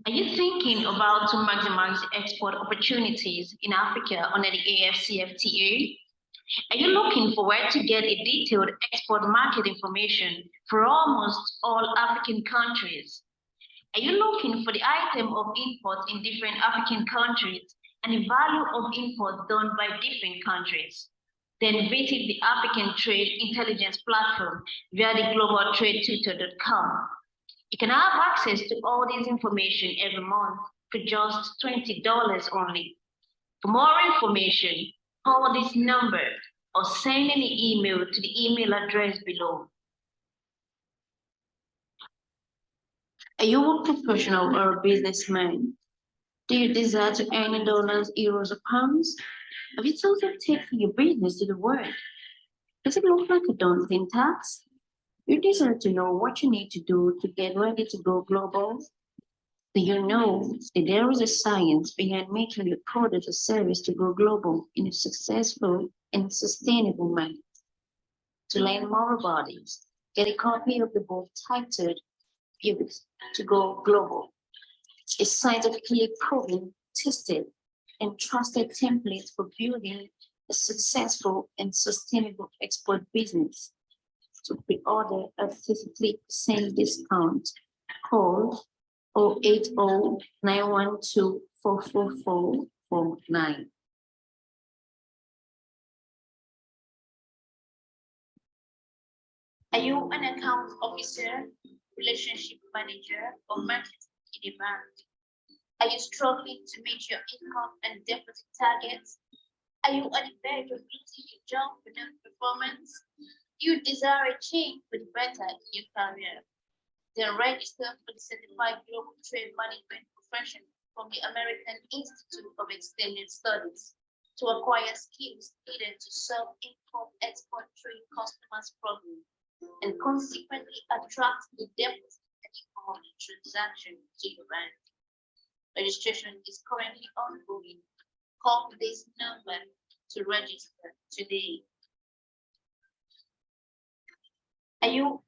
Are you thinking about to maximize export opportunities in Africa under the AfCFTA? Are you looking for where to get a detailed export market information for almost all African countries? Are you looking for the item of import in different African countries and the value of import done by different countries? Then visit the African Trade Intelligence Platform via the globaltradetutor.com. You can have access to all this information every month for just $20 only. For more information, call this number or send an email to the email address below. Are you a professional or a businessman? Do you desire to earn dollars, euros, or pounds? Have you thought of taking your business to the world? Does it look like a daunting task? You desire to know what you need to do to get ready to go global? Do you know that there is a science behind making your product or service to go global in a successful and sustainable manner? To learn more about it, get a copy of the book titled Pivot to Go Global. A scientifically proven, tested, and trusted template for building a successful and sustainable export business. To pre-order a 33% discount, call 080-912-44449. Are you an account officer, relationship manager, or marketing in a bank? Are you struggling to meet your income and deposit targets? Are you on the verge of losing your job without performance? You desire a change for the better in your career? Then register for the Certified Global Trade Management profession from the American Institute of Extended Studies to acquire skills needed to solve import-export trade customers' problems and consequently attract the deposit and import transaction to your bank. Registration is currently ongoing. Call this number to register today. Are you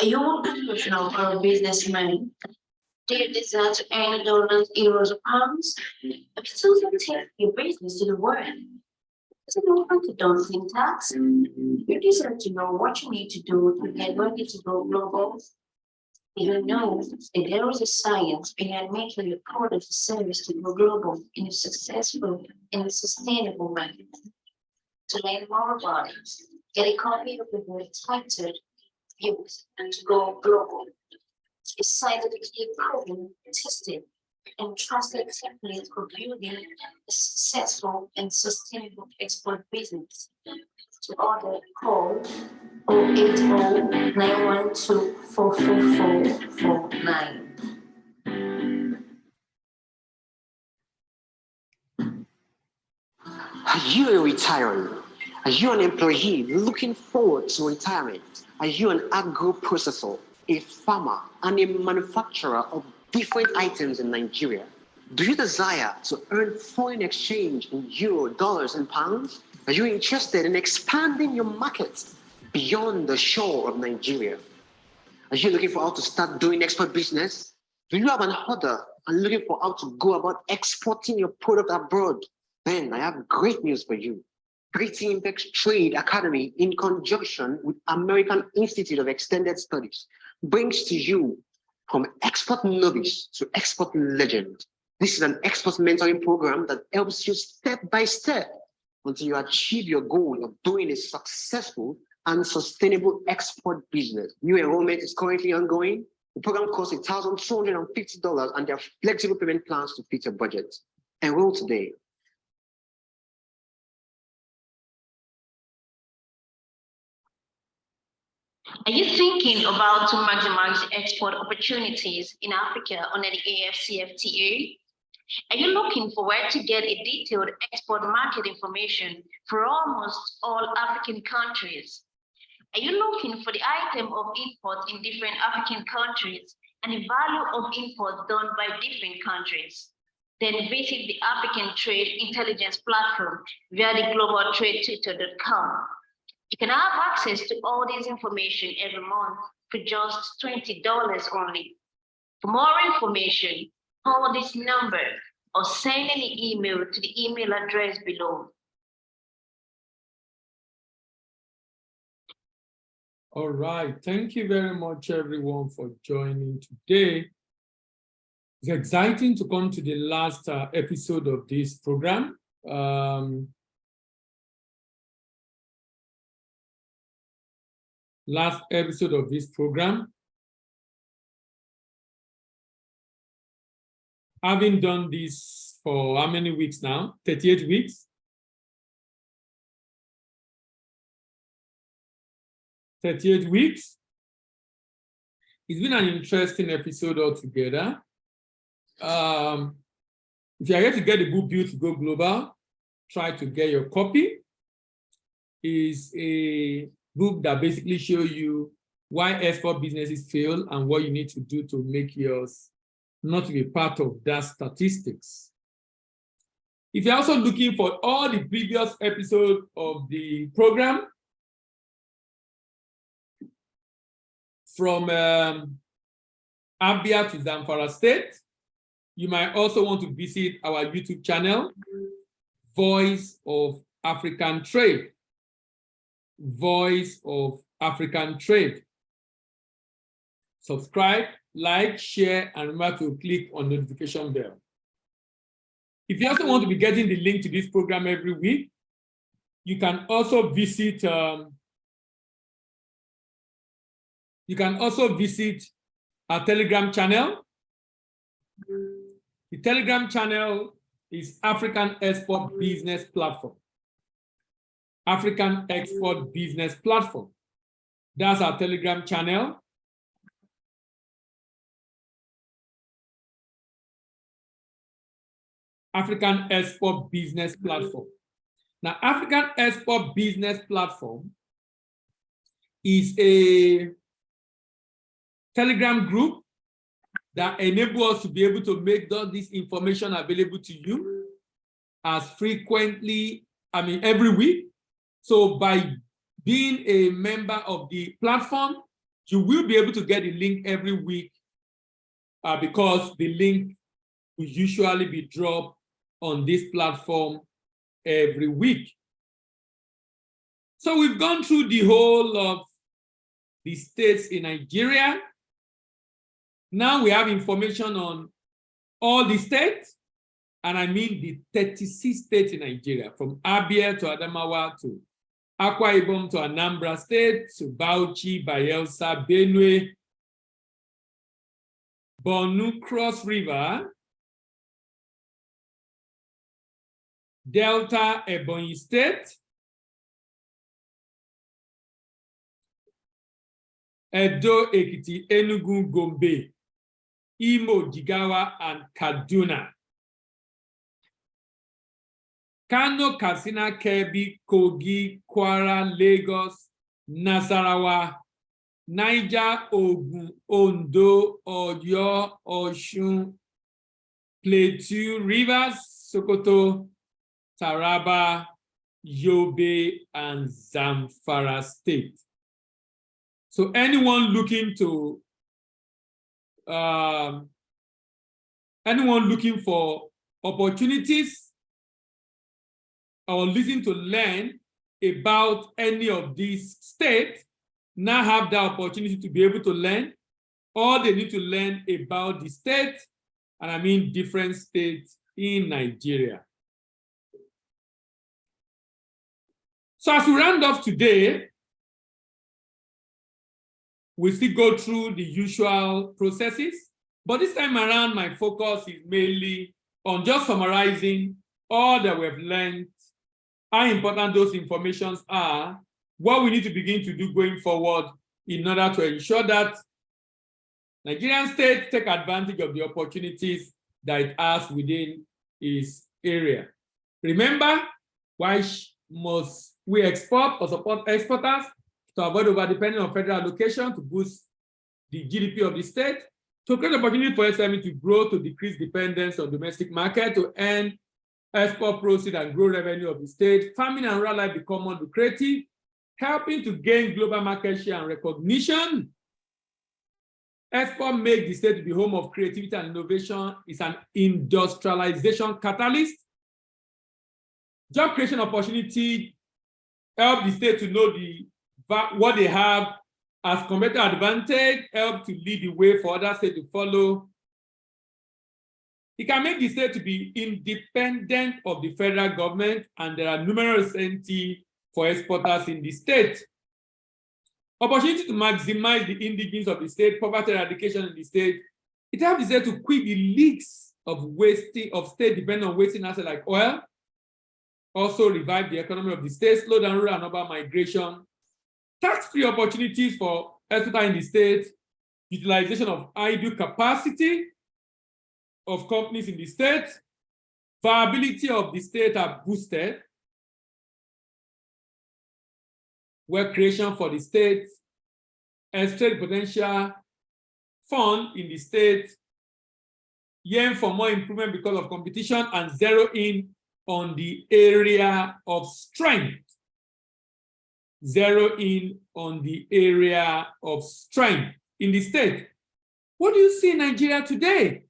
a professional or a businessman? Do you desire to earn dollars, euros, or pounds? Have you thought of taking your business to the world? Does it look like a daunting task? You desire to know what you need to do to get ready to go global? You know that there is a science behind making your product or service to go global in a successful and sustainable manner. To learn more about it, get a copy of the book titled Pivot to Go Global. A scientifically proven, tested, and trusted template for building a successful and sustainable export business. To order, call 080-912-44449. Are you a retiree? Are you an employee looking forward to retirement? Are you an agro processor, a farmer, and a manufacturer of different items in Nigeria? Do you desire to earn foreign exchange in euro, dollars, and pounds? Are you interested in expanding your markets beyond the shore of Nigeria? Are you looking for how to start doing export business? Do you have an order and looking for how to go about exporting your product abroad? Then I have great news for you. Greater Impex Trade Academy, in conjunction with American Institute of Extended Studies, brings to you from export novice to export legend. This is an export mentoring program that helps you step by step until you achieve your goal of doing a successful and sustainable export business. New enrollment is currently ongoing. The program costs $1,250 and there are flexible payment plans to fit your budget. Enroll today. Are you thinking about to maximize export opportunities in Africa under the AfCFTA? Are you looking for where to get a detailed export market information for almost all African countries? Are you looking for the item of import in different African countries and the value of import done by different countries? Then visit the African Trade Intelligence Platform via the globaltradetutor.com. You can have access to all this information every month for just $20 only. For more information, call this number or send an email to the email address below. All right. Thank you very much, everyone, for joining today. It's exciting to come to the last episode of this program. Last episode of this program. Having done this for how many weeks now? 38 weeks? 38 weeks. It's been an interesting episode altogether. If you are here to get the book Built to Go Global, try to get your copy. It's a book that basically shows you why export businesses fail and what you need to do to make yours not to be part of that statistics. If you're also looking for all the previous episodes of the program, from Abia to Zamfara State, you might also want to visit our YouTube channel, Voice of African Trade. Voice of African Trade. Subscribe, like, share, and remember to click on the notification bell. If you also want to be getting the link to this program every week, you can also visit our Telegram channel. The Telegram channel is African Export Business Platform. African Export Business Platform. That's our Telegram channel. African Export Business Platform. Now, African Export Business Platform is a Telegram group that enables us to be able to make all this information available to you as frequently, every week. So by being a member of the platform, you will be able to get a link every week because the link will usually be dropped on this platform every week. So we've gone through the whole of the states in Nigeria. Now we have information on all the states, and I mean the 36 states in Nigeria, from Abia to Adamawa to Akwa Ibom to Anambra State to Bauchi, Bayelsa, Benue, Borno, Cross River, Delta, Ebonyi State, Edo, Ekiti, Enugu, Gombe, Imo, Jigawa, and Kaduna. Kano, Katsina, Kebbi, Kogi, Kwara, Lagos, Nasarawa, Niger, Ogun, Ondo, Oyo, Osun, Plateau, Rivers, Sokoto, Taraba, Yobe, and Zamfara State. So anyone looking for opportunities or looking to learn about any of these states now have the opportunity to be able to learn. All they need to learn about the state, and I mean different states in Nigeria. So as we round off today, we still go through the usual processes, but this time around, my focus is mainly on just summarizing all that we've learned, how important those informations are, what we need to begin to do going forward in order to ensure that Nigerian state take advantage of the opportunities that it has within its area. Remember, why must we export or support exporters? To avoid over-depending on federal allocation, to boost the GDP of the state, to create opportunity for SME to grow, to decrease dependence on domestic market, to earn export proceeds and grow revenue of the state, farming and rural life become more lucrative, helping to gain global market share and recognition, Export make the state to be home of creativity and innovation, is an industrialization catalyst. Job creation opportunity help the state to know what they have as competitive advantage, help to lead the way for other states to follow. It can make the state to be independent of the federal government, and there are numerous incentives for exporters in the state. Opportunity to maximize the indigenous of the state, poverty eradication in the state. It helps the state to quit the leaks of wasting of state dependent on wasting assets like oil. Also revive the economy of the state, slow down rural and urban migration. Tax-free opportunities for exporters in the state, utilization of idle capacity of companies in the state, viability of the state are boosted, wealth creation for the state, extract potential fund in the state, yearn for more improvement because of competition, and zero in on the area of strength. Zero in on the area of strength in the state. What do you see in Nigeria today?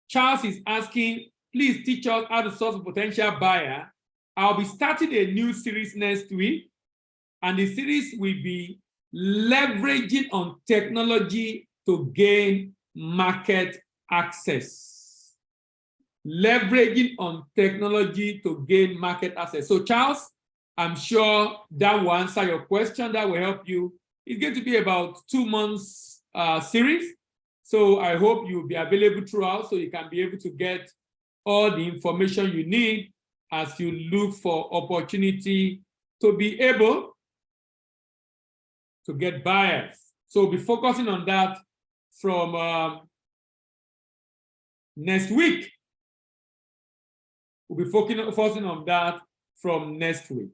Charles is asking, please teach us how to source a potential buyer. I'll be starting a new series next week, and the series will be leveraging on technology to gain market access. Leveraging on technology to gain market access. So Charles, I'm sure that will answer your question. That will help you. It's going to be about 2 months series. So I hope you'll be available throughout so you can be able to get all the information you need as you look for opportunity to be able to get buyers. So we'll be focusing on that from next week. We'll be focusing on that from next week.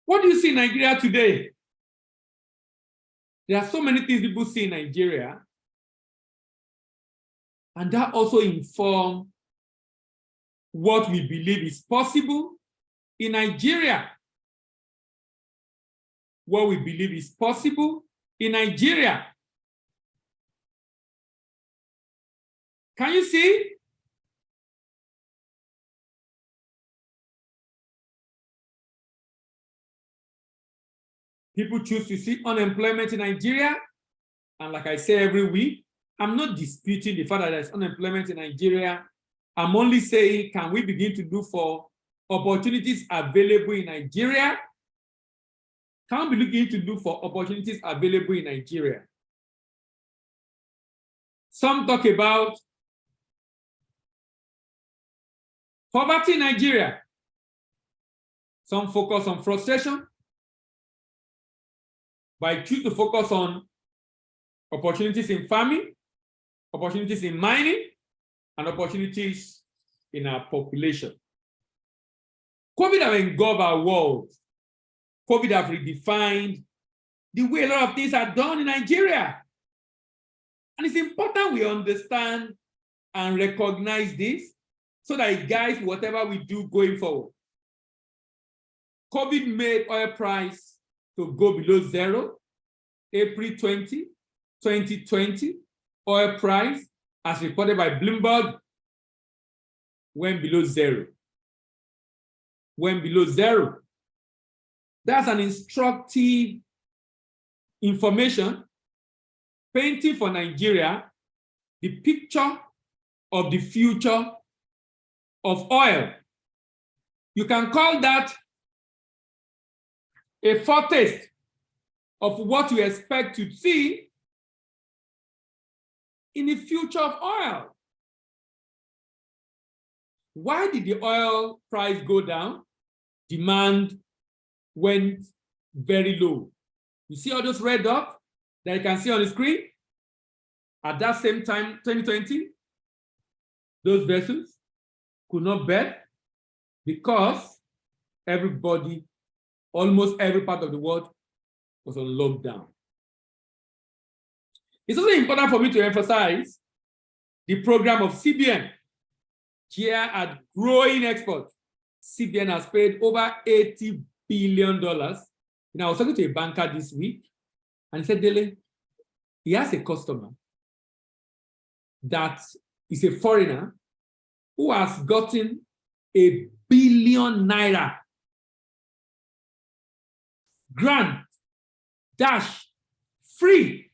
What do you see in Nigeria today? There are so many things people see in Nigeria, and that also informs what we believe is possible in Nigeria. What we believe is possible in Nigeria. Can you see? People choose to see unemployment in Nigeria. And like I say every week, I'm not disputing the fact that there's unemployment in Nigeria. I'm only saying, can we begin to look for opportunities available in Nigeria? Can we begin to look for opportunities available in Nigeria? Some talk about poverty in Nigeria. Some focus on frustration. But I choose to focus on opportunities in farming, opportunities in mining, and opportunities in our population. COVID have engulfed our world. COVID have redefined the way a lot of things are done in Nigeria. And it's important we understand and recognize this so that it guides whatever we do going forward. COVID made oil price to go below zero. April 20, 2020, oil price, as reported by Bloomberg, went below zero. Went below zero. That's an instructive information painting for Nigeria the picture of the future of oil. You can call that a foretaste of what we expect to see in the future of oil. Why did the oil price go down? Demand went very low. You see all those red dots that you can see on the screen? At that same time, 2020, those vessels could not bet because everybody, almost every part of the world, was on lockdown. It's also important for me to emphasize the program of CBN, here at growing exports. CBN has paid over $80 billion. And I was talking to a banker this week, and he said, Dele, he has a customer that is a foreigner who has gotten ₦1 billion grant dash free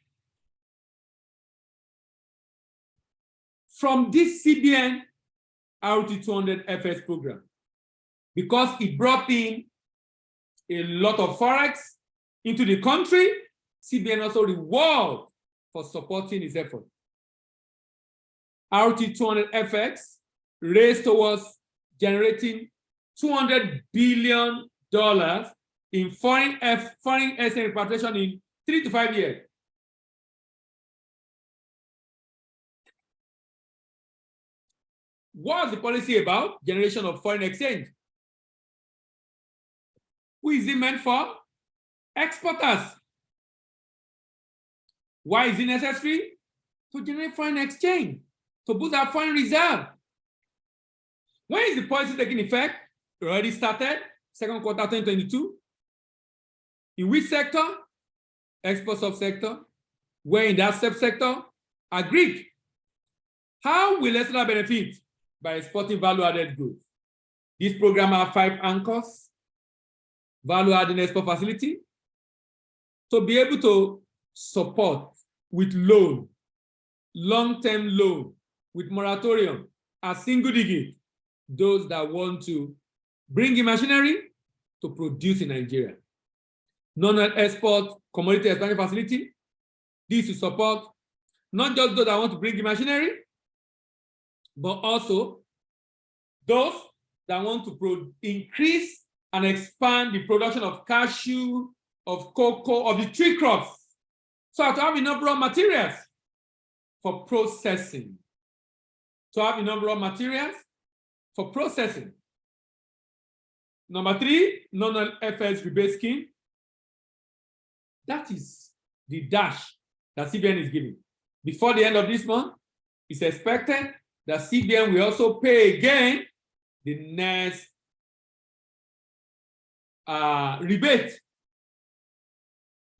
from this CBN RT200FS program, because it brought in a lot of forex into the country. CBN also reward for supporting his effort. RT200FX raised towards generating $200 billion in foreign exchange repatriation in 3 to 5 years. What's the policy about? Generation of foreign exchange. Who is it meant for? Exporters. Why is it necessary? To generate foreign exchange, to boost our foreign reserve. When is the policy taking effect? It already started, second quarter 2022. In which sector? Export subsector. Where in that subsector? Agri. How will Exporter benefit? By exporting value-added goods. This program has 5 anchors. Value-adding export facility. To be able to support with loan, long-term loan, with moratorium, a single digit, those that want to bring in machinery to produce in Nigeria. Non-export commodity expansion facility. This to support not just those that want to bring in machinery, but also those that want to increase and expand the production of cashew, of cocoa, of the tree crops, so to have enough raw materials for processing. To have enough raw materials for processing. Number 3, non-FS rebate scheme. That is the dash that CBN is giving. Before the end of this month, it's expected that CBN will also pay again the next rebate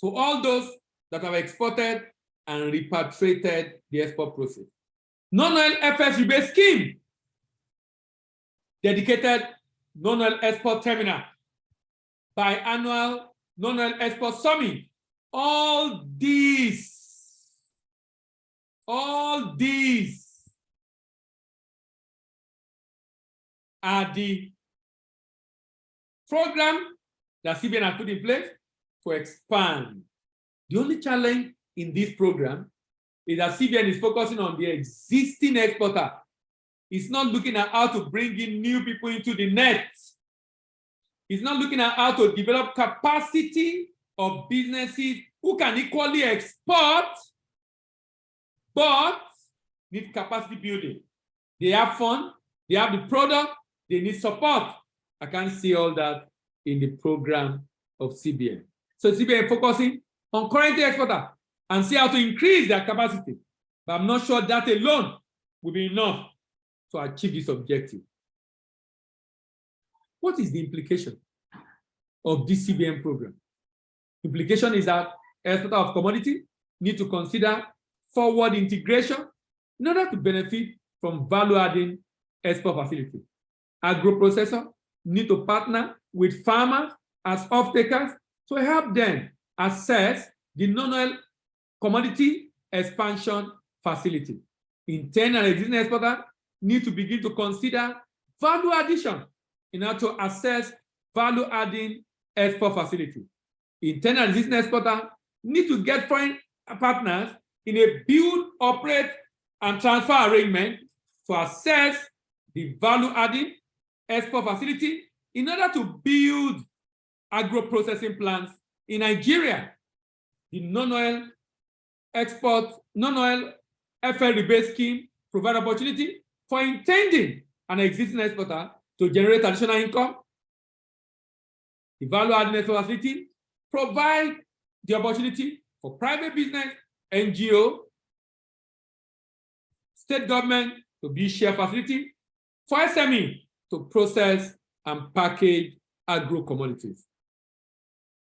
to all those that have exported and repatriated the export process. Non-oil FS rebate scheme, dedicated non-oil export terminal, biannual non-oil export summit. All these are the program that CBN has put in place to expand. The only challenge in this program is that CBN is focusing on the existing exporter. It's not looking at how to bring in new people into the net. It's not looking at how to develop capacity of businesses who can equally export, but need capacity building. They have fund, they have the product, they need support. I can't see all that in the program of CBN. So CBN focusing on current exporter and see how to increase their capacity. But I'm not sure that alone will be enough to achieve this objective. What is the implication of this CBN program? Implication is that exporter of commodity need to consider forward integration in order to benefit from value-adding export facility. Agro-processor need to partner with farmers as off-takers to help them assess the non-oil commodity expansion facility. Internal and existing exporter need to begin to consider value addition in order to assess value-adding export facility. Internal and existing exporter need to get foreign partners in a build, operate, and transfer arrangement to assess the value-adding export facility in order to build agro-processing plants in Nigeria. The non-oil export, non-oil FL rebate scheme provide opportunity for intending an existing exporter to generate additional income. The value-adding export facility provide the opportunity for private business, NGO, state government to build share facility, for SME to process and packaged agro commodities.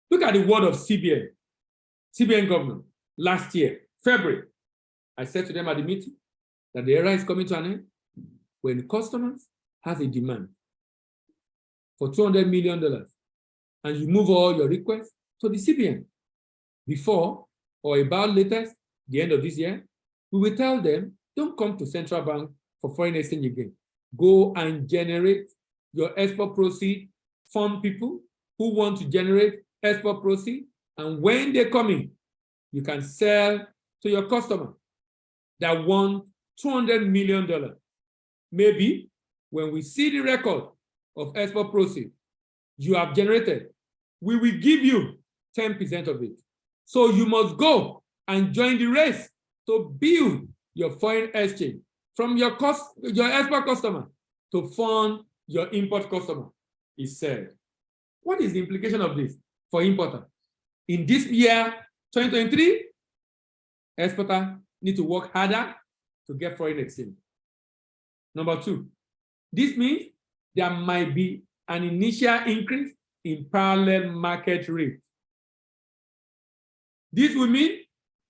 Look at the word of CBN governor last year, February. I said to them at the meeting that the era is coming to an end when customers have a demand for $200 million and you move all your requests to the CBN. Before or about latest, the end of this year, we will tell them, don't come to central bank for foreign exchange again. Go and generate your export proceed, fund people who want to generate export proceed, and when they come in, you can sell to your customer that want $200 million. Maybe when we see the record of export proceed you have generated, we will give you 10% of it. So you must go and join the race to build your foreign exchange from your export customer to fund your import customer, he said. What is the implication of this for importer? In this year, 2023, exporter need to work harder to get foreign exchange. Number two, this means there might be an initial increase in parallel market rate. This will mean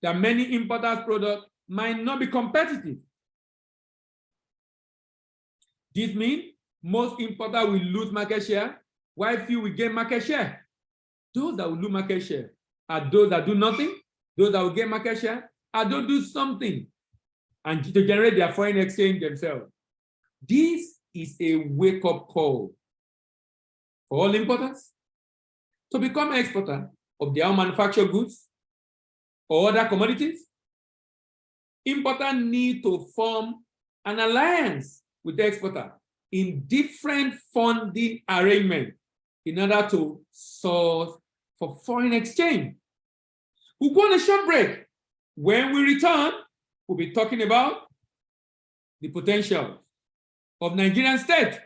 that many importers' products might not be competitive. This means most importers will lose market share, while few will gain market share. Those that will lose market share are those that do nothing. Those that will gain market share are those that do something and to generate their foreign exchange themselves. This is a wake-up call for all importers to become exporter of their own manufactured goods or other commodities. Importers need to form an alliance with the exporter in different funding arrangements in order to source for foreign exchange. We'll go on a short break. When we return, we'll be talking about the potential of Nigerian state.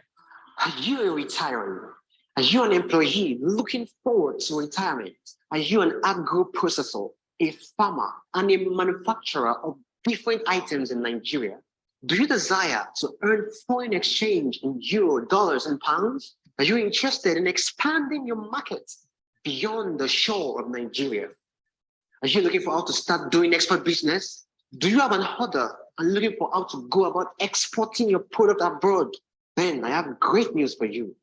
Are you a retiree? Are you an employee looking forward to retirement? Are you an agro processor, a farmer, and a manufacturer of different items in Nigeria? Do you desire to earn foreign exchange in euro, dollars, and pounds? Are you interested in expanding your market beyond the shore of Nigeria? Are you looking for how to start doing export business? Do you have an order and looking for how to go about exporting your product abroad? Then I have great news for you.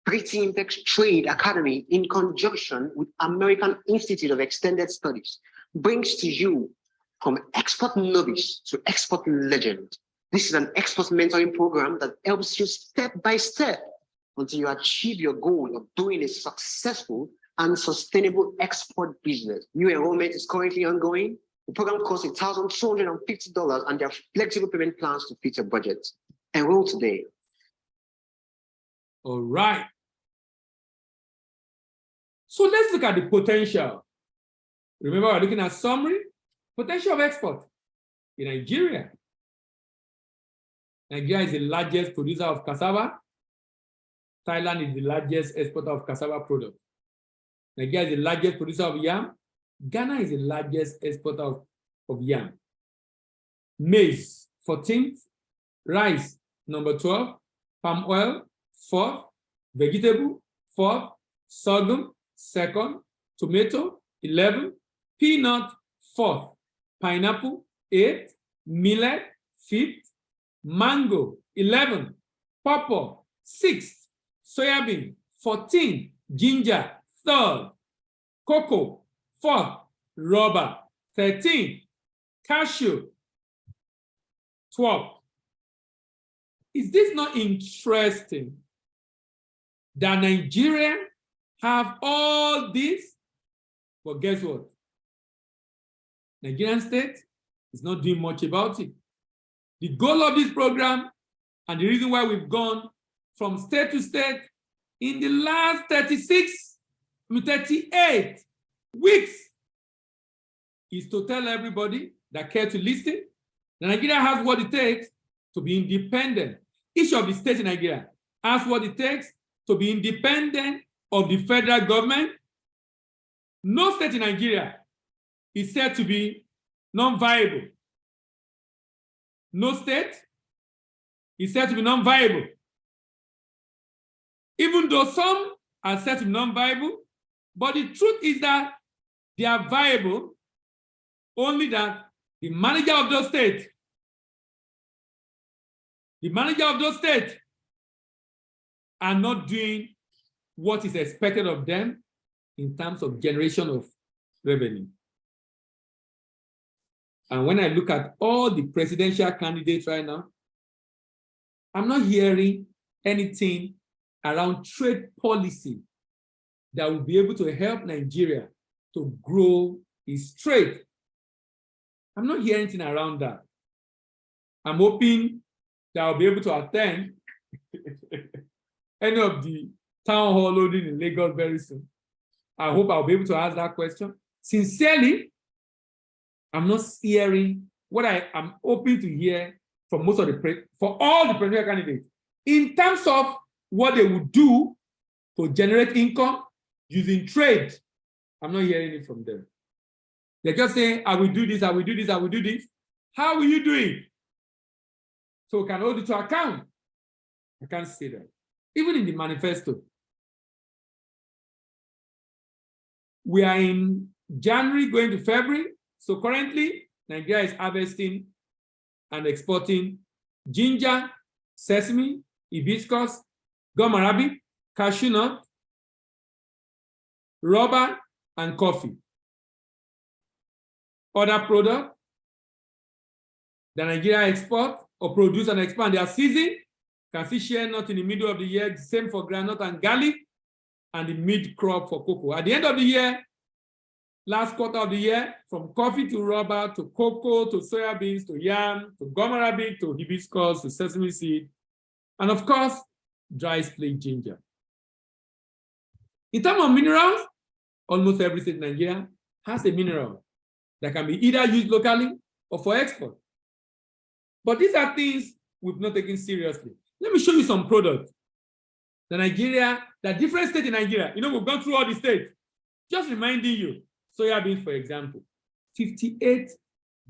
Creating Impex Trade Academy in conjunction with American Institute of Extended Studies brings to you from export novice to export legend. This is an export mentoring program that helps you step by step until you achieve your goal of doing a successful and sustainable export business. New enrollment is currently ongoing. The program costs $1,250 and there are flexible payment plans to fit your budget. Enroll today. All right. So let's look at the potential. Remember, we're looking at summary, potential of export in Nigeria. Nigeria is the largest producer of cassava. Thailand is the largest exporter of cassava products. Nigeria is the largest producer of yam. Ghana is the largest exporter of yam. Maize, 14th. Rice, number 12. Palm oil, 4th. Vegetable, 4th. Sorghum, 2nd. Tomato, 11th. Peanut, 4th. Pineapple, 8th. Millet, 5th. Mango, 11th. Pawpaw, 6th. Soybean, 14th. Ginger, 3rd. Cocoa, 4th. Rubber, 13th. Cashew, 12th. Is this not interesting that Nigeria have all this? But guess what? Nigerian state is not doing much about it. The goal of this program and the reason why we've gone from state to state in the last 38 weeks is to tell everybody that care to listen that Nigeria has what it takes to be independent. Each of the states in Nigeria has what it takes to be independent of the federal government. No state in Nigeria is said to be non-viable. No state is said to be non-viable. even though some are said to be non-viable, but the truth is that they are viable, only that the manager of those states are not doing what is expected of them in terms of generation of revenue. And when I look at all the presidential candidates right now, I'm not hearing anything around trade policy that will be able to help Nigeria to grow its trade. I'm not hearing anything around that. I'm hoping that I'll be able to attend any of the town hall holding in Lagos very soon. I hope I'll be able to ask that question. Sincerely, I'm not hearing what I am hoping to hear from most of for all the presidential candidates in terms of what they would do to generate income using trade. I'm not hearing it from them. They're just saying, I will do this, I will do this, I will do this. How will you do it? So we can hold it to account. I can't say that. Even in the manifesto. We are in January going to February. So currently, Nigeria is harvesting and exporting ginger, sesame, hibiscus, gum arabic, cashew nut, rubber, and coffee. Other products that Nigeria export or produce and expand their season, can see share nut in the middle of the year, the same for groundnut and garlic, and the mid crop for cocoa. At the end of the year, last quarter of the year, from coffee to rubber to cocoa to soya beans to yam to gum arabic to hibiscus to sesame seed, and of course, dry split ginger. In terms of minerals, almost every state in Nigeria has a mineral that can be either used locally or for export. But these are things we've not taken seriously. Let me show you some products. The different states in Nigeria, we've gone through all the states. Just reminding you, soya beans, for example, $58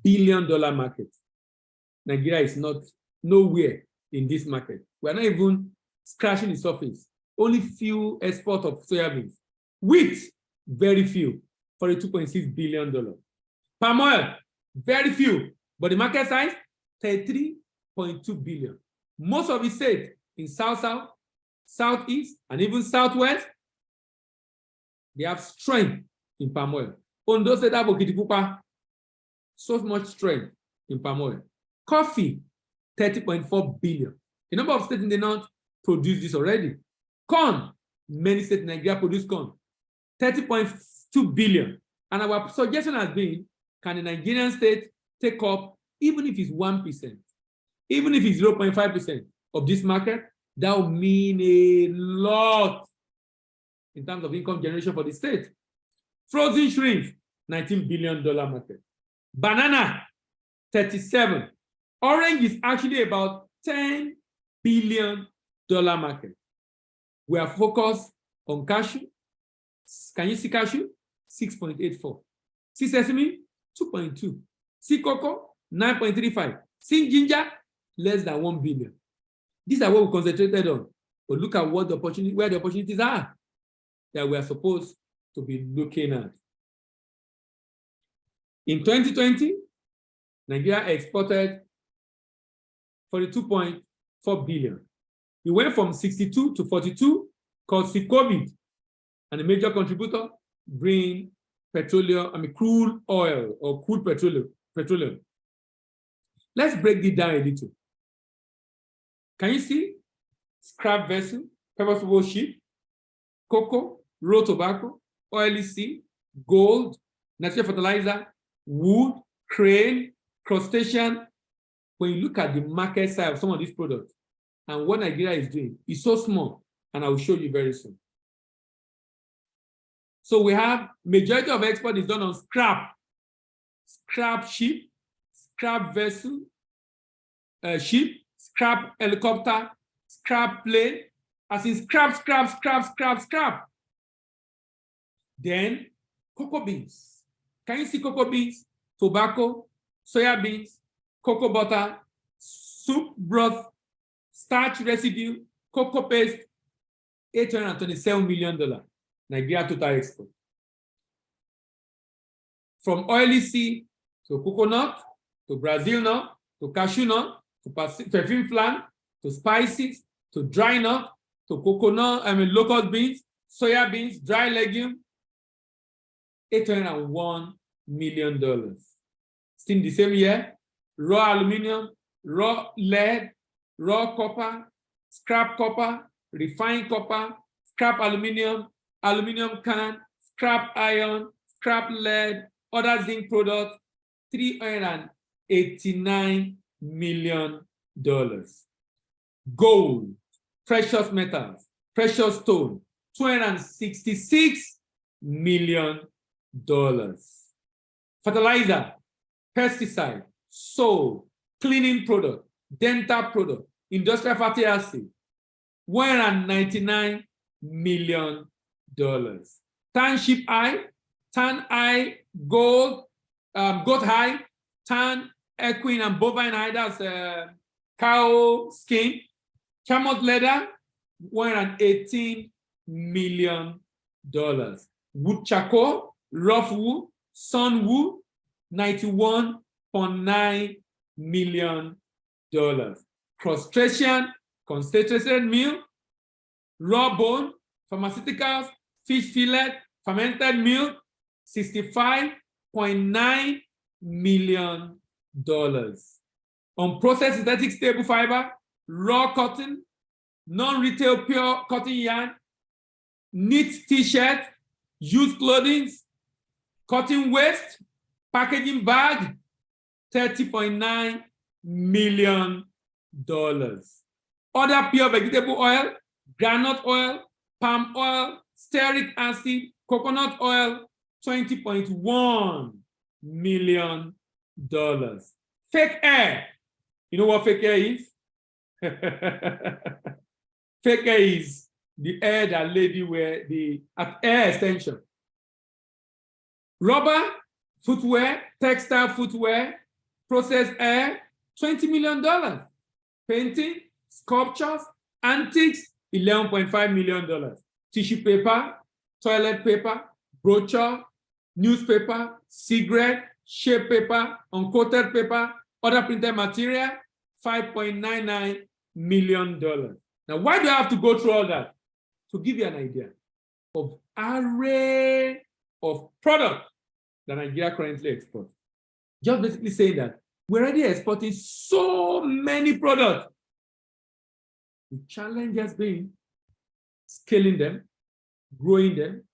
billion market. Nigeria is nowhere in this market. We're not even scratching the surface. Only few export of soya beans. Wheat, very few, for a $2.6 billion. Palm oil, very few, but the market size, $33.2 billion. Most of the states in South, Southeast, and even Southwest, they have strength in palm oil. Ondo State have Okitipupa, so much strength in palm oil. Coffee, $30.4 billion. A number of states in the north produce this already. Corn, many states in Nigeria produce corn, $30.2 billion. And our suggestion has been, can the Nigerian state take up, even if it's 1%, even if it's 0.5% of this market, that would mean a lot in terms of income generation for the state. Frozen shrimp, $19 billion market. Banana, 37. Orange is actually about $10 billion market. We are focused on cashew. Can you see cashew? 6.84. See sesame? 2.2. See cocoa? 9.35. See ginger? Less than 1 billion. These are what we concentrated on. But look at where the opportunities are that we are supposed to be looking at. In 2020, Nigeria exported $42.4 billion. We went from 62 to 42 because of COVID, and a major contributor being crude oil or crude petroleum. Let's break it down a little. Can you see? Scrap vessel, purposeful ship, cocoa, raw tobacco, oily seed, gold, natural fertilizer, wood, crane, crustacean. When you look at the market side of some of these products and what Nigeria is doing, it's so small, and I will show you very soon. So we have majority of export is done on scrap ship, scrap vessel, ship, scrap helicopter, scrap plane, as in scrap. Then cocoa beans. Can you see cocoa beans? Tobacco, soya beans, cocoa butter, soup broth, starch residue, cocoa paste, $827 million. Nigeria total export. From oily seed to coconut, to Brazil nut, to cashew nut, to perfume plant, to spices, to dry nut, to coconut, locust beans, soya beans, dry legume, $801 million. Still in the same year, raw aluminum, raw lead, raw copper, scrap copper, refined copper, scrap aluminum, aluminum can, scrap iron, scrap lead, other zinc products, $389 million. Gold, precious metals, precious stone, $266 million. Fertilizer, pesticide, soap, cleaning product, dental product, industrial fatty acid, $199 million. Tan sheep eye, tan eye, gold, goat hide, tan equine and bovine hide, that's cow skin, camel leather, $118 million. Wood charcoal, rough wood, sun wood, $91.9 million. Crustacean, concentrated milk, raw bone, pharmaceuticals, fish fillet, fermented milk, $65.9 million. Unprocessed synthetic staple fiber, raw cotton, non-retail pure cotton yarn, knit t-shirt, used clothing, cotton waste, packaging bag, $30.9 million. Other pure vegetable oil, groundnut oil, palm oil, stearic acid, coconut oil, $20.1 million. Fake air. You know what fake air is? Fake air is the air that lady wear, the air extension. Rubber, footwear, textile footwear, processed air, $20 million. Painting, sculptures, antiques, $11.5 million. Tissue paper, toilet paper, brochure, newspaper, cigarette, shape paper, uncoated paper, other printed material, $5.99 million. Now, why do I have to go through all that? To give you an idea of array of products that Nigeria currently exports. Just basically saying that we're already exporting so many products. The challenge has been scaling them, growing them.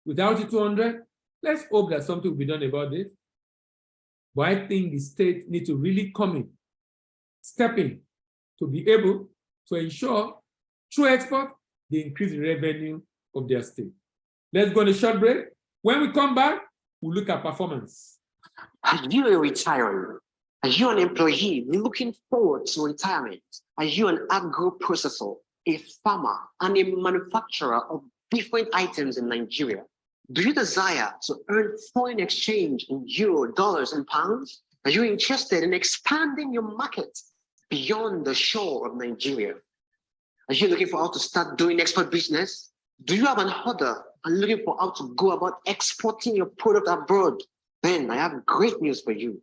Without the 200, let's hope that something will be done about this. But I think the state needs to really come in, step in, to be able to ensure through export, they increase the revenue of their state. Let's go on a short break. When we come back, we'll look at performance. Are you a retiree? Are you an employee looking forward to retirement? Are you an agro-processor, a farmer, and a manufacturer of different items in Nigeria? Do you desire to earn foreign exchange in euro, dollars, and pounds? Are you interested in expanding your market beyond the shore of Nigeria? Are you looking for how to start doing export business? Do you have an order and looking for how to go about exporting your product abroad? Then I have great news for you.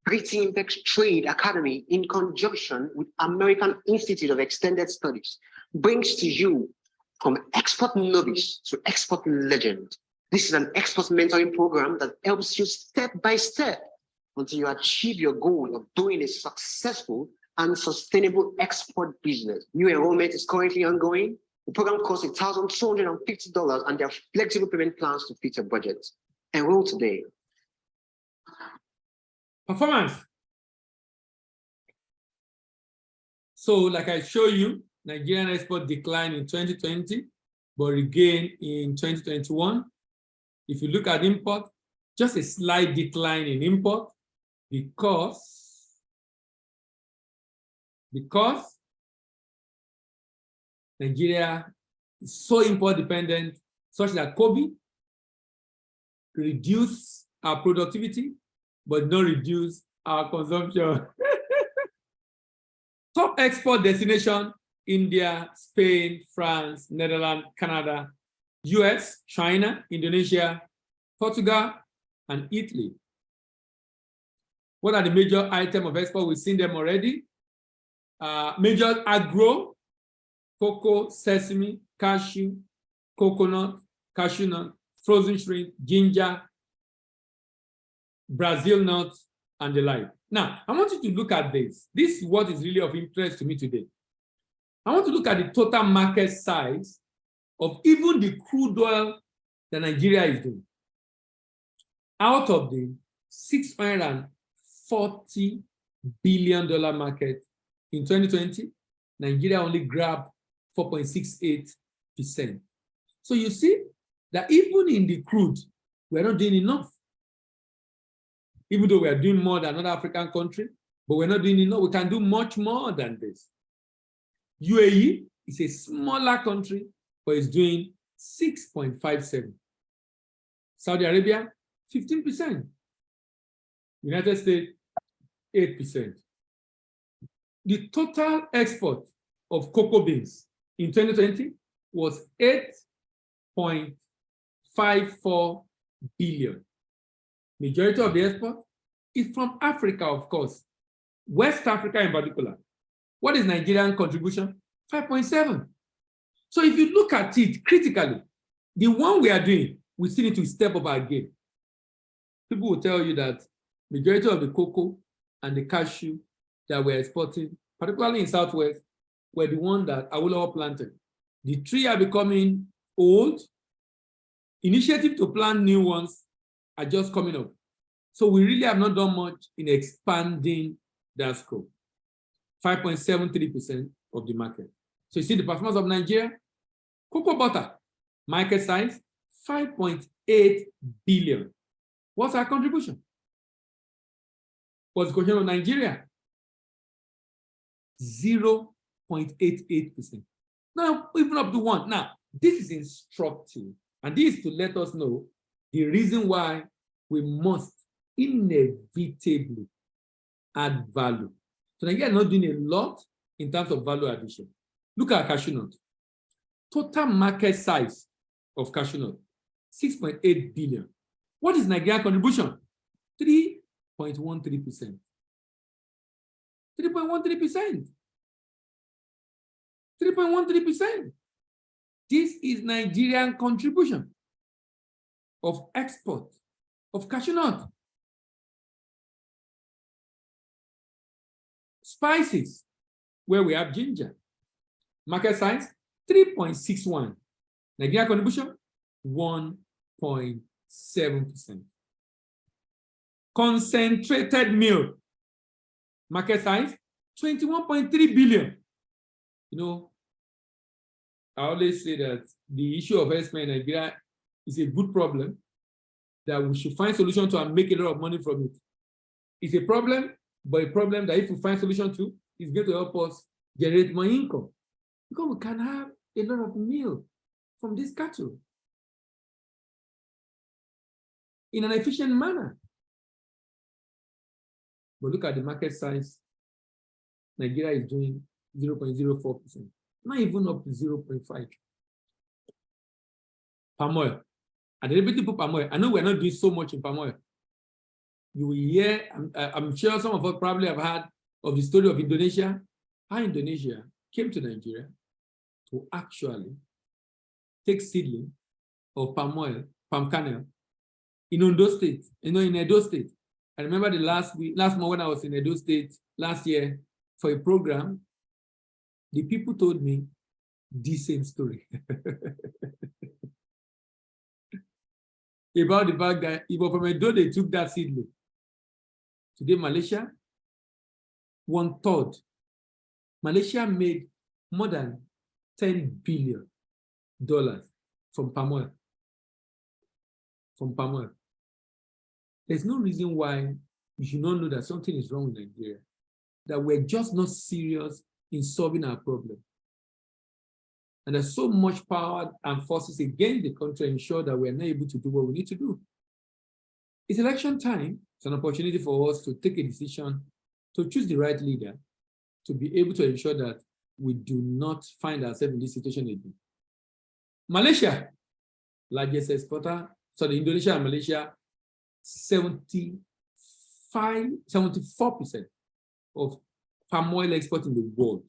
Greeting Impex Trade Academy, in conjunction with American Institute of Extended Studies, brings to you from export novice to export legend. This is an export mentoring program that helps you step by step until you achieve your goal of doing a successful and sustainable export business. New enrollment is currently ongoing. The program costs $1,250 and there are flexible payment plans to fit your budget. Enroll today. Performance. So, like I show you, Nigerian export declined in 2020, but regained in 2021. If you look at import, just a slight decline in import because Nigeria is so import dependent, such that COVID reduced our productivity, but not reduce our consumption. Top export destination India, Spain, France, Netherlands, Canada, US, China, Indonesia, Portugal, and Italy. What are the major items of export? We've seen them already. Major agro, cocoa, sesame, cashew, coconut, cashew nut, frozen shrimp, ginger, Brazil nuts, and the like. Now, I want you to look at this. This is what is really of interest to me today. I want to look at the total market size of even the crude oil that Nigeria is doing. Out of the $640 billion market in 2020, Nigeria only grabbed 4.68%. So you see that even in the crude, we're not doing enough. Even though we are doing more than another African country, but we're not doing enough. We can do much more than this. UAE is a smaller country, but it's doing 6.57. Saudi Arabia, 15%. United States, 8%. The total export of cocoa beans in 2020 was 8.54 billion. Majority of the export is from Africa, of course, West Africa in particular. What is Nigerian contribution? 5.7. So if you look at it critically, the one we are doing, we still need to step up our game. People will tell you that majority of the cocoa and the cashew that we're exporting, particularly in Southwest, were the one that Awolowo planted. The trees are becoming old. Initiative to plant new ones are just coming up. So we really have not done much in expanding that scope. 5.73% of the market. So you see the performance of Nigeria. Cocoa butter, market size, 5.8 billion. What's our contribution? What's the contribution of Nigeria? 0.88%. Now, even up to 1. Now, this is instructive, and this is to let us know the reason why we must inevitably add value. So Nigeria is not doing a lot in terms of value addition. Look at cashew nut. Total market size of cashew nut, 6.8 billion. What is Nigerian contribution? 3.13%. 3.13%. 3.13%. This is Nigerian contribution of export of cashew nut. Spices, where we have ginger. Market size, 3.61. Nigerian contribution, 1.7%. Concentrated milk. Market size, 21.3 billion. You know, I always say that the issue of export in Nigeria is a good problem, that we should find solution to and make a lot of money from it. It's a problem, but a problem that if we find solution to, is going to help us generate more income. Because we can have a lot of milk from this cattle in an efficient manner. But look at the market size. Nigeria is doing 0.04%, not even up to 0.5. Palm oil. And the ability to put palm oil. I know we're not doing so much in palm oil. You will hear, I'm sure some of us probably have heard of the story of Indonesia, how Indonesia came to Nigeria to actually take seedling of palm oil, palm kernel, in Ondo State, in Edo State. I remember the last month when I was in Edo State last year for a program, the people told me the same story. About the fact that even from Edo, they took that seedling. Today, Malaysia, 1/3. Malaysia made more than $10 billion from palm oil. From palm oil. There's no reason why you should not know that something is wrong with Nigeria, that we're just not serious in solving our problem. And there's so much power and forces against the country to ensure that we're not able to do what we need to do. It's election time. It's an opportunity for us to take a decision to choose the right leader, to be able to ensure that we do not find ourselves in this situation again. Malaysia, largest exporter, sorry, Indonesia and Malaysia, 74% of palm oil export in the world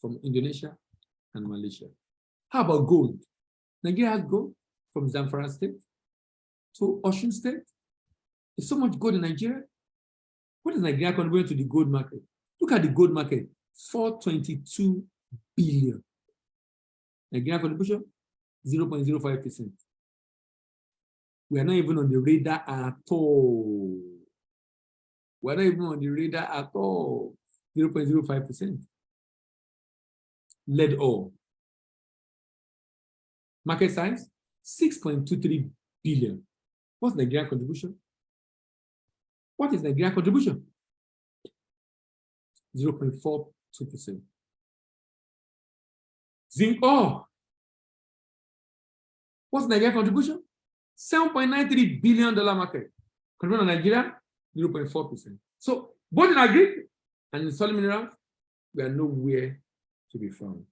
from Indonesia and Malaysia. How about gold? Nigeria has gold from Zamfara State to Osun State. There's so much gold in Nigeria. What is Nigeria contributing to the gold market? Look at the gold market, 422 billion. Nigeria contribution, 0.05%. We are not even on the radar at all. We are not even on the radar at all. 0.05%. Lead ore. Market size, 6.23 billion. What's Nigerian contribution? What is Nigerian contribution? 0.42%. Zinc ore. What's Nigerian contribution? $7.93 billion market. Contribution on Nigeria, 0.4%. So both in agri and in solid minerals, we are nowhere to be found.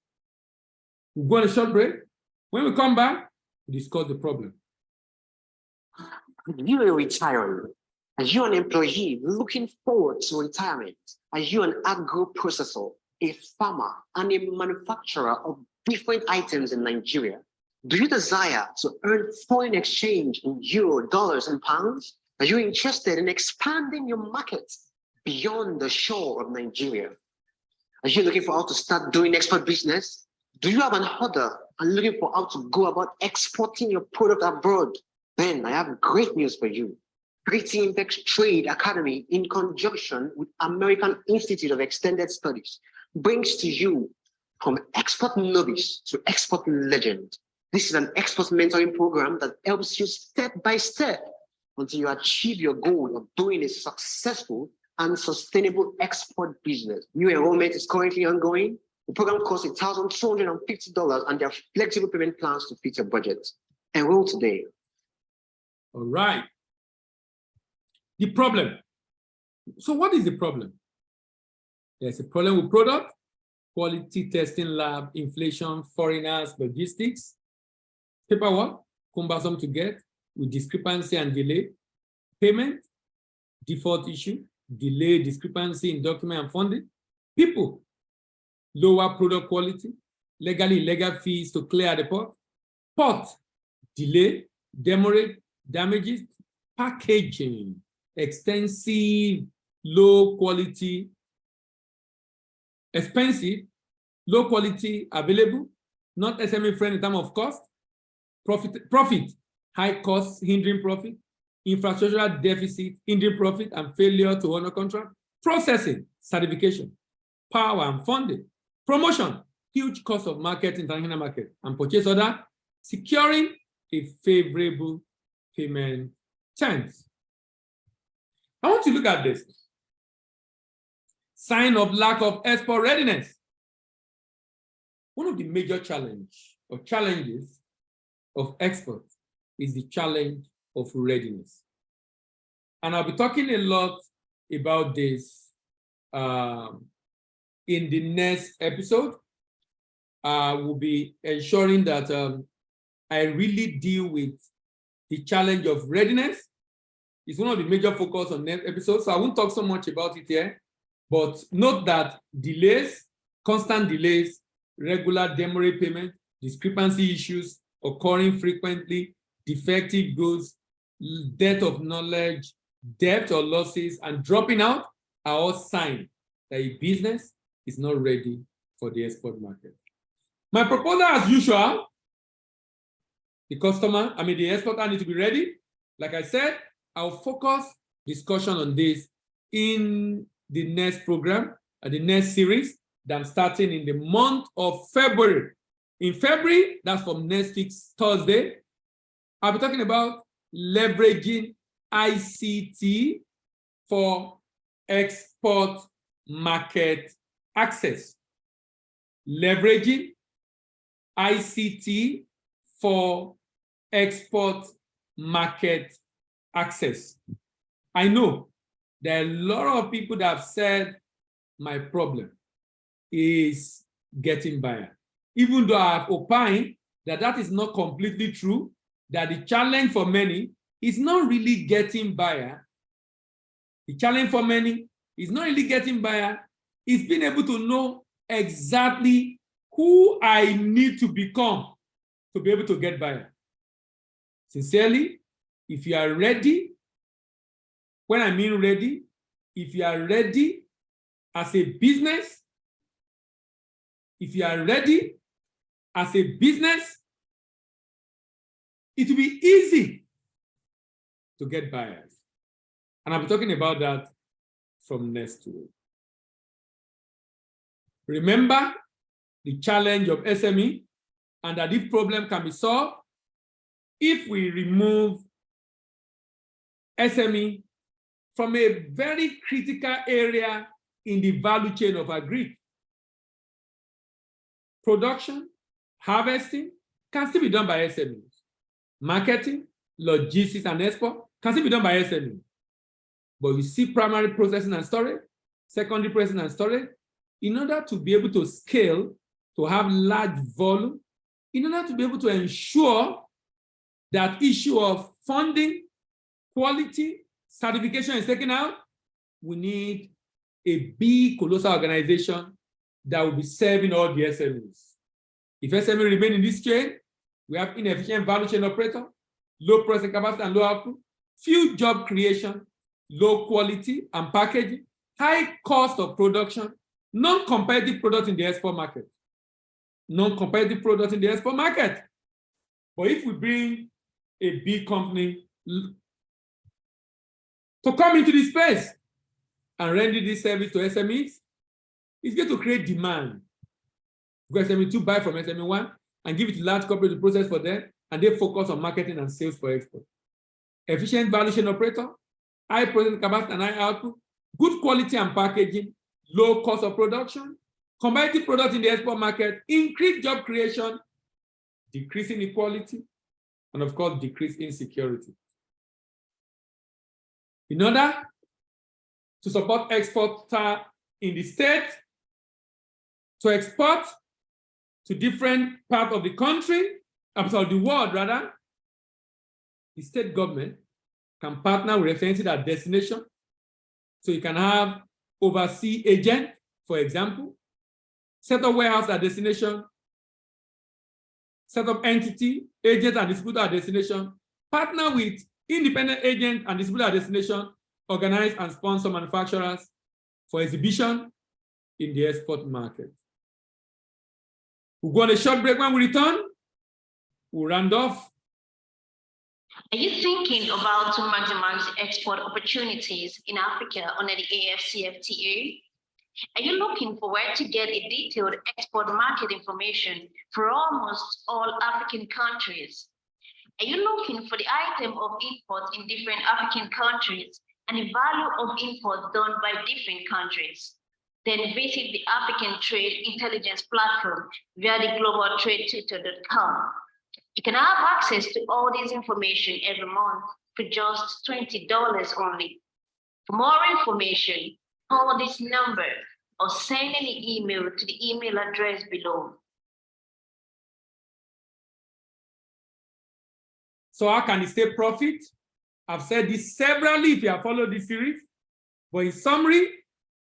We'll go on a short break. When we come back, we discuss the problem. You are retiring. Are you an employee looking forward to retirement? Are you an agro-processor, a farmer, and a manufacturer of different items in Nigeria? Do you desire to earn foreign exchange in euro, dollars, and pounds? Are you interested in expanding your market beyond the shore of Nigeria? Are you looking for how to start doing export business? Do you have an order and looking for how to go about exporting your product abroad? Then I have great news for you. Creating Impex Trade Academy in conjunction with American Institute of Extended Studies brings to you from export novice to export legend. This is an export mentoring program that helps you step by step until you achieve your goal of doing a successful and sustainable export business. New enrollment is currently ongoing. The program costs $1,250 and there are flexible payment plans to fit your budget. Enroll today. All right. The problem. So what is the problem? There's a problem with product, quality testing lab, inflation, foreigners, logistics, paperwork, cumbersome to get, with discrepancy and delay, payment, default issue, delay, discrepancy in document and funding, people, lower product quality, legally illegal fees to clear at the port, delay, demurrage, damages, packaging, extensive, low quality, expensive, low quality available, not SME friendly in terms of cost, profit, high cost, hindering profit, infrastructural deficit, hindering profit and failure to honor contract, processing, certification, power and funding, promotion, huge cost of market, international market, and purchase order, securing a favorable payment terms. I want to look at this. Sign of lack of export readiness. One of the major challenges of export is the challenge of readiness. And I'll be talking a lot about this in the next episode. We'll be ensuring that I really deal with the challenge of readiness. It's one of the major focus on next episode, so I won't talk so much about it here, but note that delays, constant delays, regular demurrage payment, discrepancy issues occurring frequently, defective goods, debt of knowledge, debt or losses, and dropping out are all signs that a business is not ready for the export market. My proposal, as usual, the exporter needs to be ready. Like I said, I'll focus discussion on this in the next program, the next series that I'm starting in the month of February. In February, that's from next week's Thursday, I'll be talking about leveraging ICT for export market access. Leveraging ICT for export market access. I know there are a lot of people that have said my problem is getting buyer. Even though I have opined that that is not completely true, that the challenge for many is not really getting buyer. The challenge for many is not really getting buyer, it's being able to know exactly who I need to become to be able to get buyer. Sincerely, if you are ready, when I mean ready, if you are ready as a business, if you are ready as a business, it will be easy to get buyers. And I'll be talking about that from next week. Remember the challenge of SME, and that this problem can be solved if we remove SME from a very critical area in the value chain of agri. Production, harvesting can still be done by SMEs. Marketing, logistics, and export can still be done by SMEs. But you see primary processing and storage, secondary processing and storage, in order to be able to scale, to have large volume, in order to be able to ensure that issue of funding, quality, certification is taken out, we need a big, colossal organization that will be serving all the SMEs. If SME remain in this chain, we have inefficient value chain operator, low processing capacity and low output, few job creation, low quality and packaging, high cost of production, non-competitive product in the export market. Non-competitive product in the export market. But if we bring a big company to come into this space and render this service to SMEs, it's going to create demand. Because SME2 buy from SME1 and give it to large corporate to process for them, and they focus on marketing and sales for export. Efficient value chain operator, high processing capacity and high output, good quality and packaging, low cost of production, competitive product in the export market, increased job creation, decrease inequality, and of course, decrease insecurity. In order to support exporter in the state, to export to different parts of the country, the world rather, the state government can partner with representatives at destination. So you can have overseas agent, for example, set up warehouse at destination, set up entity, agent and distributor at destination, partner with independent agent and distributor at destination, organize and sponsor manufacturers for exhibition in the export market. We'll go on a short break. When we return, we'll round off. Are you thinking about to maximize export opportunities in Africa under the AfCFTA? Are you looking for where to get a detailed export market information for almost all African countries? Are you looking for the item of import in different African countries and the value of imports done by different countries? Then visit the African Trade Intelligence platform via the globaltradetutor.com. You can have access to all this information every month for just $20 only. For more information, call this number or send an email to the email address below. So how can the state profit? I've said this severally if you have followed this series, but in summary,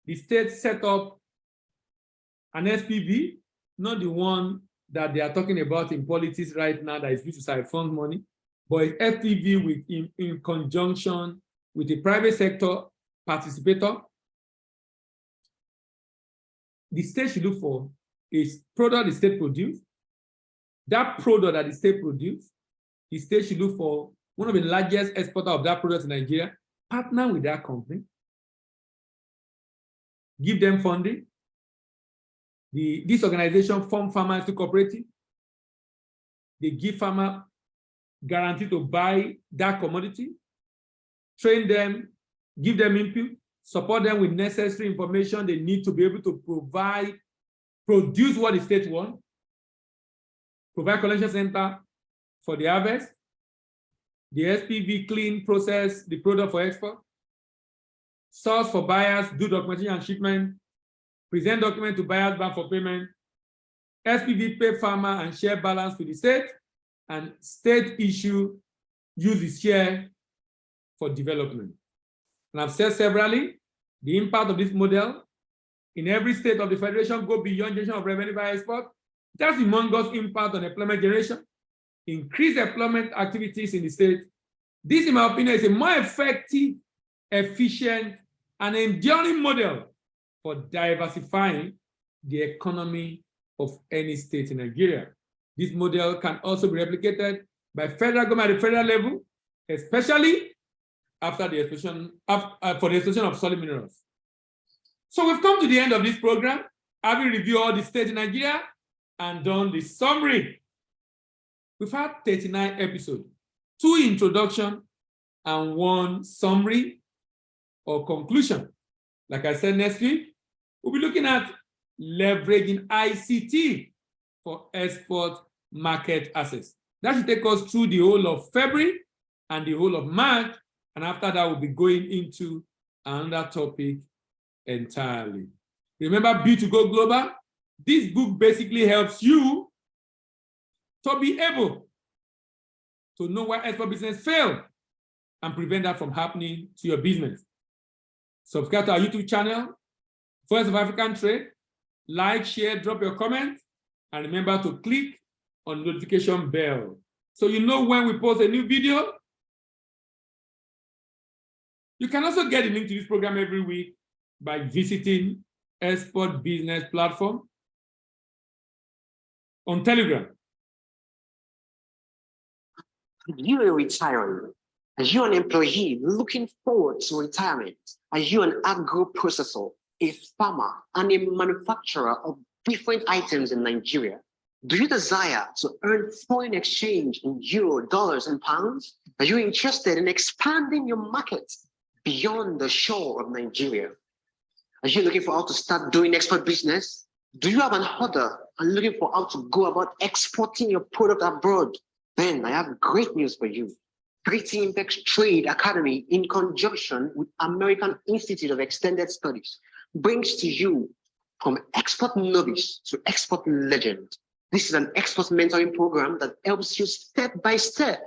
the state set up an SPV, not the one that they are talking about in politics right now that is used to siphon money, but it's SPV with in conjunction with the private sector participator. The state should look for is product the state produce. That product that the state produce, the state should look for one of the largest exporters of that product in Nigeria, partner with that company, give them funding. This organization form farmers to cooperative. They give farmer guarantee to buy that commodity, train them, give them input, support them with necessary information they need to be able to produce what the state wants, provide collection center for the harvest, the SPV clean process the product for export, source for buyers, do documentation and shipment, present document to buyers bank for payment, SPV pay farmer and share balance to the state, and state issue use its share for development. And I've said severally, the impact of this model in every state of the federation go beyond generation of revenue by export. That's humongous impact on employment generation, increase employment activities in the state. This, in my opinion, is a more effective, efficient, and enduring model for diversifying the economy of any state in Nigeria. This model can also be replicated by federal government at the federal level, especially after the explosion for the explosion of solid minerals. So we've come to the end of this program, having reviewed all the states in Nigeria and done the summary. We've had 39 episodes, 2 introduction and 1 summary or conclusion. Like I said, next week, we'll be looking at leveraging ICT for export market access. That should take us through the whole of February and the whole of March. And after that, we'll be going into another topic entirely. Remember, Be to Go Global? This book basically helps you to be able to know why export business failed and prevent that from happening to your business. Subscribe to our YouTube channel, Voice of African Trade. Like, share, drop your comment, and remember to click on the notification bell so you know when we post a new video. You can also get a link to this program every week by visiting Export Business Platform on Telegram. You are retiring. Are you an employee looking forward to retirement? Are you an agro processor, a farmer, and a manufacturer of different items in Nigeria? Do you desire to earn foreign exchange in euro, dollars, and pounds? Are you interested in expanding your market beyond the shore of Nigeria? Are you looking for how to start doing export business? Do you have an order and looking for how to go about exporting your product abroad? Then I have great news for you. Creating Impex Trade Academy in conjunction with American Institute of Extended Studies brings to you from export novice to export legend. This is an export mentoring program that helps you step by step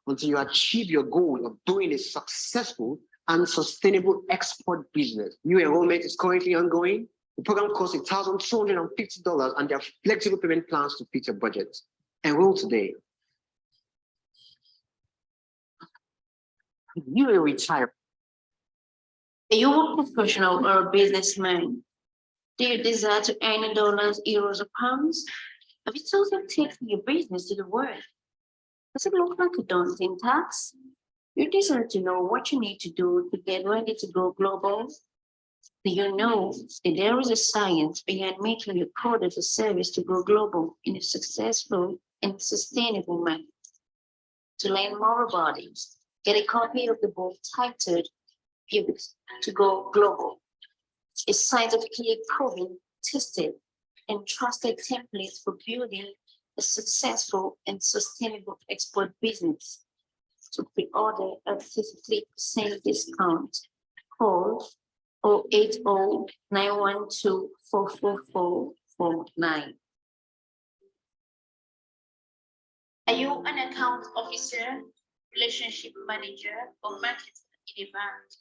until you achieve your goal of doing a successful and sustainable export business. New enrollment is currently ongoing. The program costs $1,250 and there are flexible payment plans to fit your budget. Enroll today. You will retire. Are you a professional or a businessman? Do you desire to earn in dollars, euros, or pounds? Have you thought of taking your business to the world? Does it look like a daunting task? You desire to know what you need to do to get ready to go global? Do you know that there is a science behind making your product or service to go global in a successful and sustainable manner? To learn more about it, get a copy of the book titled Pivot to Go Global, a scientifically proven, tested, and trusted template for building a successful and sustainable export business. To pre-order at 53% discount, call 080-912-44449. Are you an account officer, relationship manager, or marketer in a bank?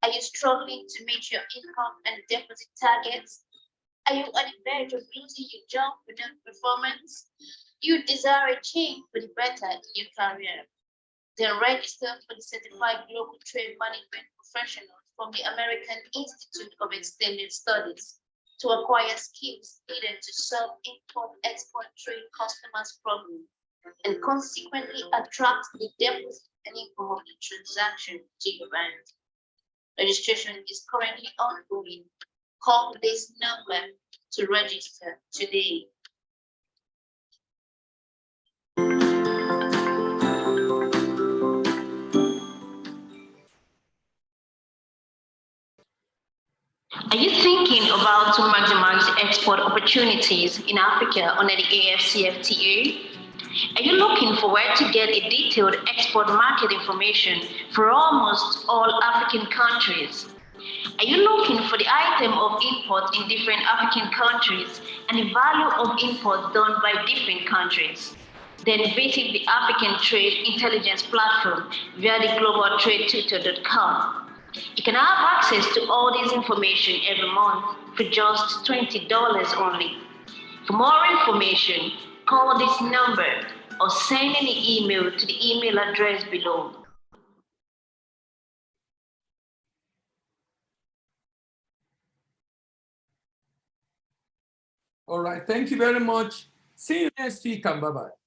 Are you struggling to meet your income and deposit targets? Are you on the verge of losing your job without performance? You desire a change for the better in your career? Then register for the Certified Global Trade Management Professionals from the American Institute of Extended Studies to acquire skills needed to solve import-export trade customers' problems and consequently attract the deposit and income of the transaction to your bank. Registration is currently ongoing. Call this number to register today. Are you thinking about to maximize export opportunities in Africa under the AfCFTA? Are you looking for where to get a detailed export market information for almost all African countries? Are you looking for the item of import in different African countries and the value of import done by different countries? Then visit the African Trade Intelligence Platform via the globaltradetutor.com. You can have access to all this information every month for just $20 only. For more information, call this number or send an email to the email address below. All right, thank you very much. See you next week and bye-bye.